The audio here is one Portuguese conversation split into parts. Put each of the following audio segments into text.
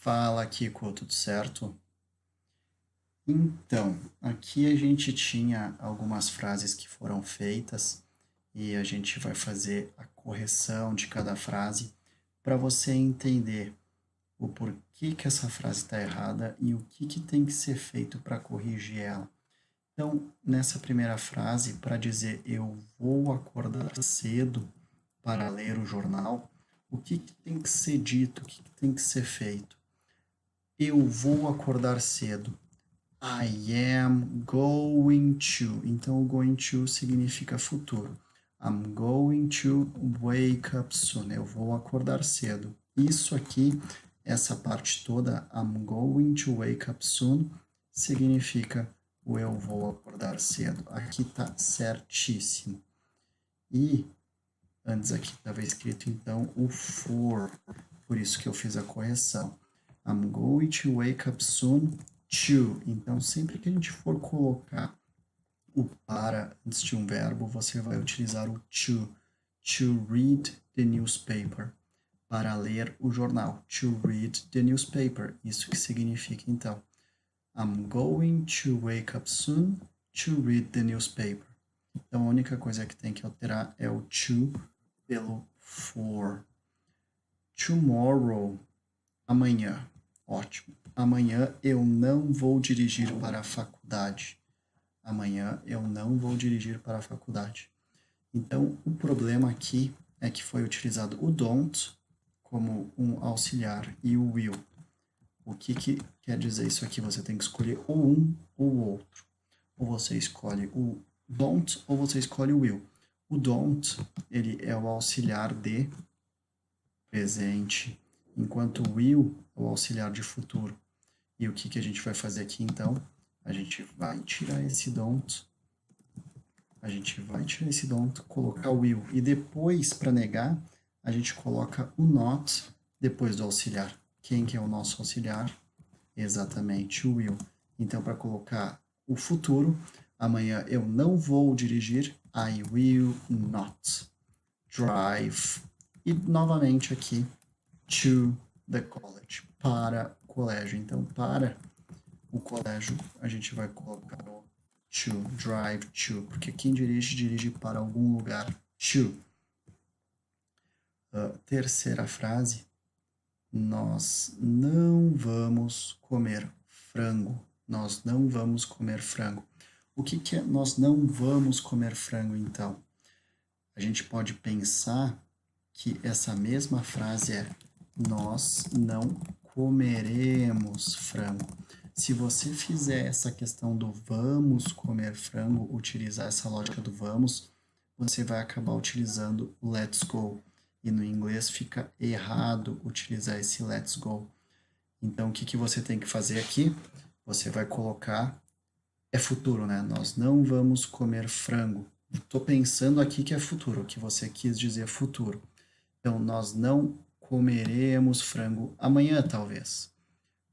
Fala, Kiko, tudo certo? Então, aqui a gente tinha algumas frases que foram feitas e a gente vai fazer a correção de cada frase para você entender o porquê que essa frase está errada e o que tem que ser feito para corrigir ela. Então, nessa primeira frase, para dizer eu vou acordar cedo para ler o jornal, o que tem que ser dito, o que tem que ser feito? Eu vou acordar cedo. I am going to. Então, o going to significa futuro. I'm going to wake up soon. Eu vou acordar cedo. Isso aqui, essa parte toda, I'm going to wake up soon, significa o eu vou acordar cedo. Aqui tá certíssimo. E antes aqui estava escrito então o for, por isso que eu fiz a correção. I'm going to wake up soon to. Então, sempre que a gente for colocar o para antes de um verbo, você vai utilizar o to. To read the newspaper. Para ler o jornal. To read the newspaper. Isso que significa, então, I'm going to wake up soon to read the newspaper. Então, a única coisa que tem que alterar é o to pelo for. Tomorrow, amanhã. Ótimo. Amanhã eu não vou dirigir para a faculdade. Amanhã eu não vou dirigir para a faculdade. Então, o problema aqui é que foi utilizado o don't como um auxiliar e o will. O que quer dizer isso aqui? Você tem que escolher ou um ou o outro. Ou você escolhe o don't ou você escolhe o will. O don't, ele é o auxiliar de presente, enquanto o will é o auxiliar de futuro. E o que a gente vai fazer aqui, então? A gente vai tirar esse don't, colocar o will. E depois, para negar, a gente coloca o not depois do auxiliar. Quem que é o nosso auxiliar? Exatamente, o will. Então, para colocar o futuro, amanhã eu não vou dirigir. I will not drive. E novamente aqui, to the college, para o colégio. Então, para o colégio, a gente vai colocar o to, drive to, porque quem dirige para algum lugar. To. Terceira frase, nós não vamos comer frango. Nós não vamos comer frango. O que é nós não vamos comer frango, então? A gente pode pensar que essa mesma frase é nós não comeremos frango. Se você fizer essa questão do vamos comer frango, utilizar essa lógica do vamos, você vai acabar utilizando o let's go. E no inglês fica errado utilizar esse let's go. Então, o que você tem que fazer aqui? Você vai colocar, é futuro, né? Nós não vamos comer frango. Estou pensando aqui que é futuro, o que você quis dizer futuro. Então, nós não comeremos frango amanhã, talvez.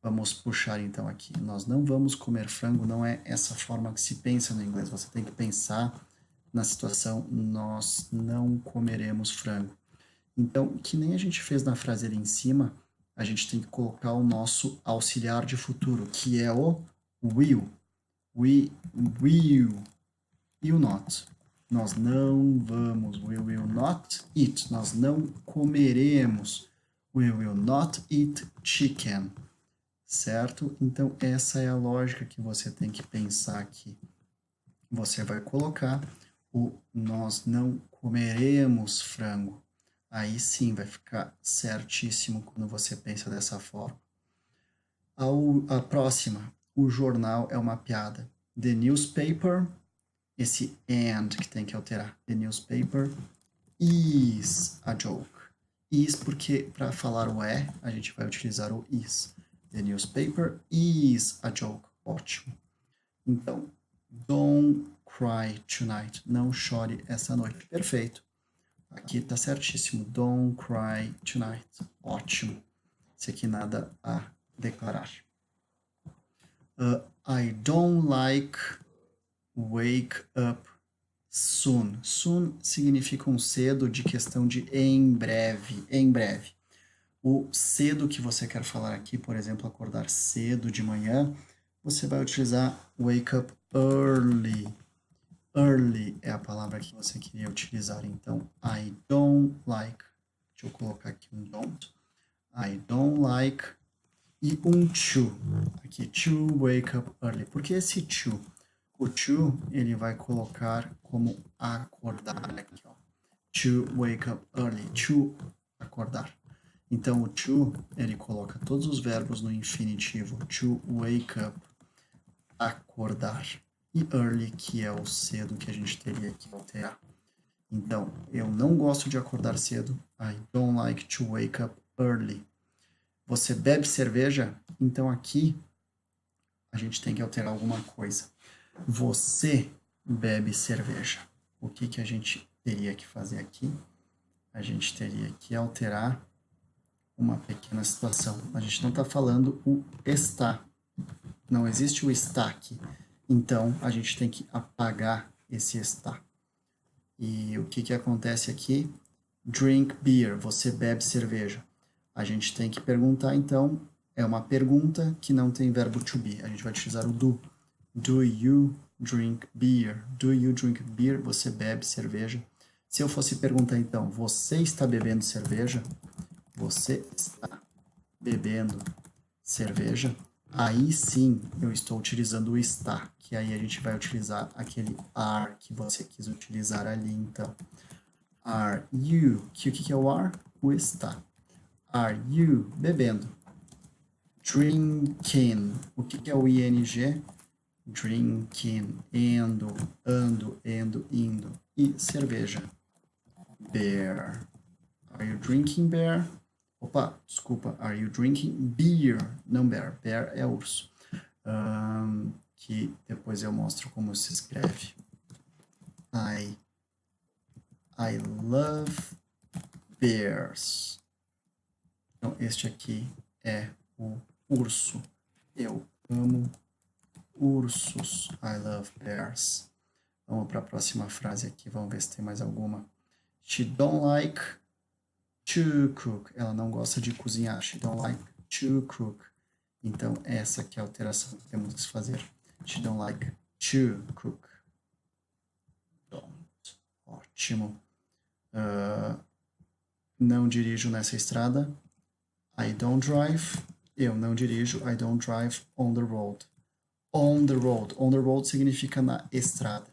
Vamos puxar então aqui. Nós não vamos comer frango, não é essa forma que se pensa no inglês. Você tem que pensar na situação, nós não comeremos frango. Então, que nem a gente fez na frase ali em cima, a gente tem que colocar o nosso auxiliar de futuro, que é o will. We will. E o not. Nós não vamos. We will not eat. Nós não comeremos. We will not eat chicken. Certo? Então, essa é a lógica que você tem que pensar aqui. Você vai colocar o nós não comeremos frango. Aí sim vai ficar certíssimo quando você pensa dessa forma. A próxima, o jornal é uma piada. The newspaper, esse and que tem que alterar. The newspaper is a joke. Is porque para falar o a gente vai utilizar o is. The newspaper is a joke. Ótimo. Então, don't cry tonight. Não chore essa noite. Perfeito. Aqui tá certíssimo. Don't cry tonight. Ótimo. Isso aqui nada a declarar. I don't like wake up soon. Soon significa um cedo de questão de em breve. Em breve. O cedo que você quer falar aqui, por exemplo, acordar cedo de manhã, você vai utilizar wake up early. Early é a palavra que você queria utilizar. Então, I don't like. Deixa eu colocar aqui um don't. I don't like. E um to. Aqui, to wake up early. Por que esse to? O to, ele vai colocar como acordar aqui, ó. To wake up early. To acordar. Então, o to, ele coloca todos os verbos no infinitivo. To wake up, acordar. E early, que é o cedo que a gente teria que alterar. Então, eu não gosto de acordar cedo. I don't like to wake up early. Você bebe cerveja? Então, aqui, a gente tem que alterar alguma coisa. Você bebe cerveja. O que, que a gente teria que fazer aqui? A gente teria que alterar uma pequena situação. A gente não está falando o está. Não existe o está aqui. Então, a gente tem que apagar esse está. E o que, que acontece aqui? Drink beer. Você bebe cerveja. A gente tem que perguntar, então, é uma pergunta que não tem verbo to be. A gente vai utilizar o do. Do you drink beer? Do you drink beer? Você bebe cerveja. Se eu fosse perguntar, então, você está bebendo cerveja? Você está bebendo cerveja? Aí sim eu estou utilizando o está, que aí a gente vai utilizar aquele are que você quis utilizar ali, então. Are you? Que o que é o are? O está. Are you bebendo? Drinking. O que é o ing? Drinking. Ando, indo. E cerveja. Beer. Are you drinking beer? Opa, desculpa. Are you drinking beer? Não bear. Bear é urso. Que depois eu mostro como se escreve. I love bears. Então, este aqui é o urso. Eu amo ursos. I love bears. Vamos para a próxima frase aqui. Vamos ver se tem mais alguma. She don't like to cook. Ela não gosta de cozinhar. She don't like to cook. Então, essa aqui é a alteração que temos que fazer. She don't like to cook. Don't. Ótimo. Não dirijo nessa estrada. I don't drive. Eu não dirijo. I don't drive on the road. On the road. On the road significa na estrada.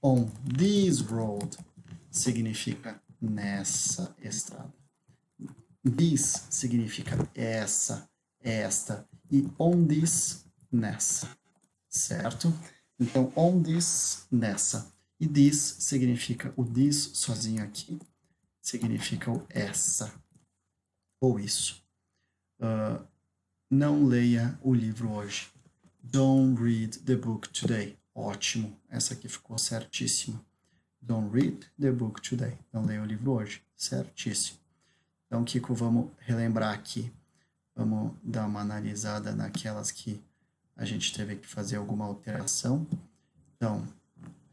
On this road significa nessa estrada. This significa essa, esta. E on this, nessa. Certo? Então, on this, nessa. E this significa o this sozinho aqui. Significa o essa. Ou isso. Não leia o livro hoje. Don't read the book today. Ótimo. Essa aqui ficou certíssima. Don't read the book today. Não leia o livro hoje. Certíssimo. Então, Kiko, vamos relembrar aqui. Vamos dar uma analisada naquelas que a gente teve que fazer alguma alteração. Então,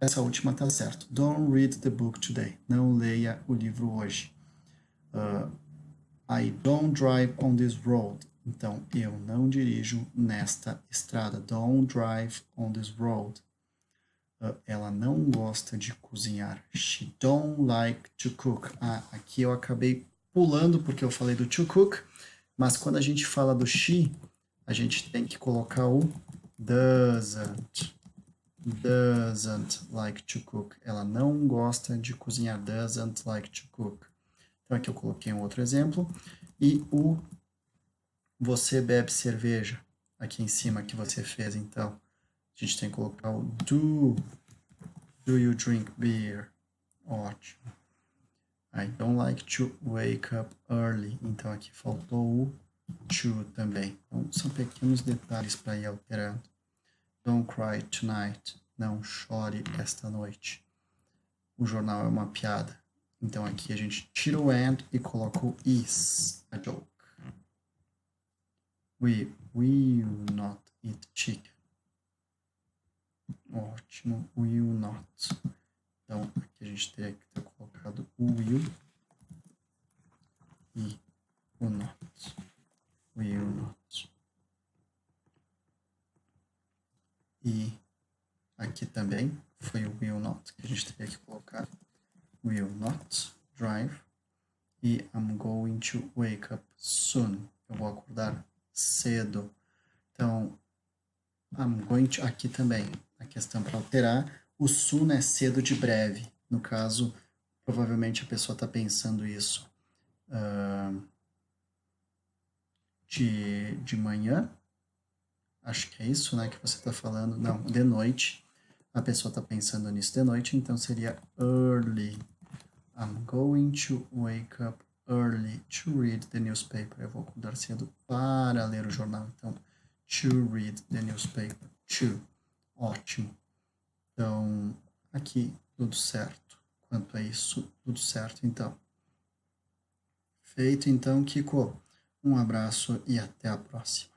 essa última está certo. Don't read the book today. Não leia o livro hoje. I don't drive on this road. Então, eu não dirijo nesta estrada. Don't drive on this road. Ela não gosta de cozinhar. She don't like to cook. Aqui eu acabei pulando porque eu falei do to cook, mas quando a gente fala do she, a gente tem que colocar o doesn't. Doesn't like to cook. Ela não gosta de cozinhar. Doesn't like to cook. Então aqui eu coloquei um outro exemplo. E o você bebe cerveja. Aqui em cima que você fez, então. A gente tem que colocar o do you drink beer? Ótimo. I don't like to wake up early. Então aqui faltou o to também. Então são pequenos detalhes para ir alterando. Don't cry tonight. Não chore esta noite. O jornal é uma piada. Então aqui a gente tira o and e coloca o is a joke. We will not eat chicken. Ótimo. Will not. Então aqui a gente teria que ter colocado o will e o not. Will not. E aqui também foi o will not, que a gente teria que colocar. Will not drive. E I'm going to wake up soon. Eu vou acordar cedo. Então, I'm going to... Aqui também, a questão para alterar. O soon é cedo de breve. No caso, provavelmente a pessoa está pensando isso de manhã. Acho que é isso, né, que você está falando. Não, de noite. A pessoa está pensando nisso de noite, então seria early. I'm going to wake up early to read the newspaper. Eu vou acordar cedo para ler o jornal. Então, to read the newspaper. To. Ótimo. Então, aqui, tudo certo. Quanto a isso, tudo certo, então. Feito, então, Kiko. Um abraço e até a próxima.